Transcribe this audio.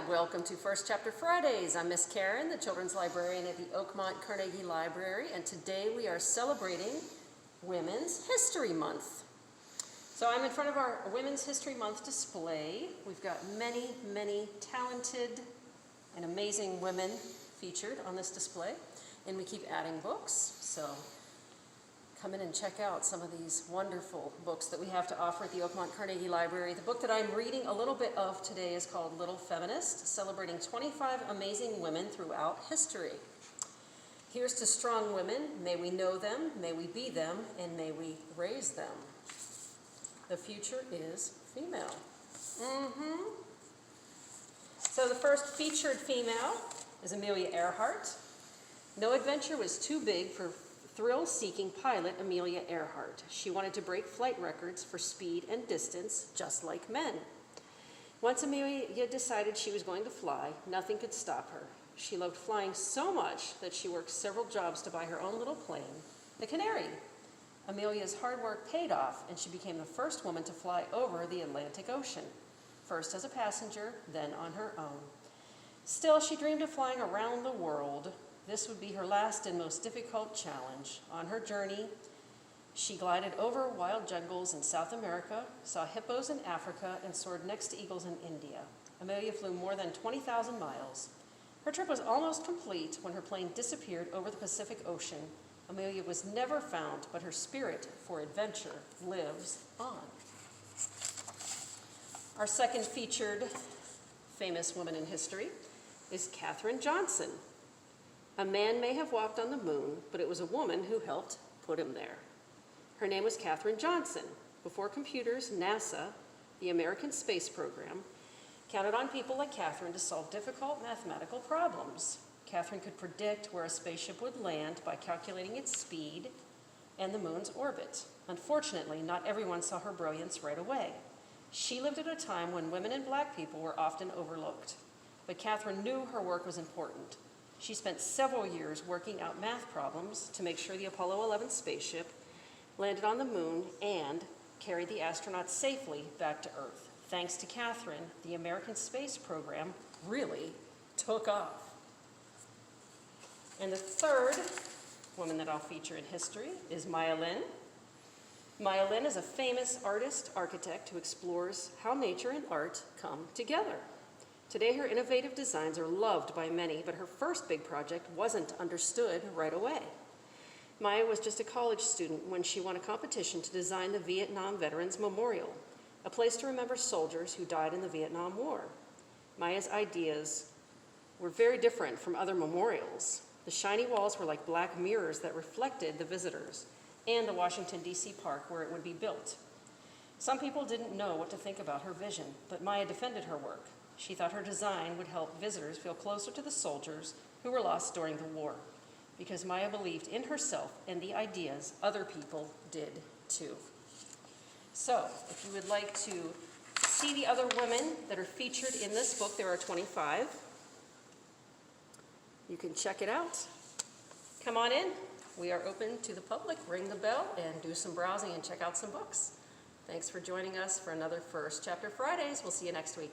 welcome to First Chapter Fridays. I'm Miss Karen, the Children's Librarian at the Oakmont Carnegie Library, and today we are celebrating Women's History Month. So I'm in front of our Women's History Month display. We've got many, many talented and amazing women featured on this display, and we keep adding books, so come in and check out some of these wonderful books that we have to offer at the Oakmont Carnegie Library. The book that I'm reading a little bit of today is called Little Feminist, celebrating 25 amazing women throughout history. Here's to strong women. May we know them, may we be them, and may we raise them. The future is female. So the first featured female is Amelia Earhart. No adventure was too big for thrill-seeking pilot Amelia Earhart. She wanted to break flight records for speed and distance, just like men. Once Amelia decided she was going to fly, nothing could stop her. She loved flying so much that she worked several jobs to buy her own little plane, the Canary. Amelia's hard work paid off, and she became the first woman to fly over the Atlantic Ocean, first as a passenger, then on her own. Still, she dreamed of flying around the world. This would be her last and most difficult challenge. On her journey, she glided over wild jungles in South America, saw hippos in Africa, and soared next to eagles in India. Amelia flew more than 20,000 miles. Her trip was almost complete when her plane disappeared over the Pacific Ocean. Amelia was never found, but her spirit for adventure lives on. Our second featured famous woman in history is Katherine Johnson. A man may have walked on the moon, but it was a woman who helped put him there. Her name was Katherine Johnson. Before computers, NASA, the American space program, counted on people like Katherine to solve difficult mathematical problems. Katherine could predict where a spaceship would land by calculating its speed and the moon's orbit. Unfortunately, not everyone saw her brilliance right away. She lived at a time when women and black people were often overlooked. But Katherine knew her work was important. She spent several years working out math problems to make sure the Apollo 11 spaceship landed on the moon and carried the astronauts safely back to Earth. Thanks to Katherine, the American space program really took off. And the third woman that I'll feature in history is Maya Lin. Maya Lin is a famous artist-architect who explores how nature and art come together. Today, her innovative designs are loved by many, but her first big project wasn't understood right away. Maya was just a college student when she won a competition to design the Vietnam Veterans Memorial, a place to remember soldiers who died in the Vietnam War. Maya's ideas were very different from other memorials. The shiny walls were like black mirrors that reflected the visitors and the Washington, D.C. park where it would be built. Some people didn't know what to think about her vision, but Maya defended her work. She thought her design would help visitors feel closer to the soldiers who were lost during the war, because Maya believed in herself and the ideas other people did too. So, if you would like to see the other women that are featured in this book, there are 25. You can check it out. Come on in. We are open to the public. Ring the bell and do some browsing and check out some books. Thanks for joining us for another First Chapter Fridays. We'll see you next week.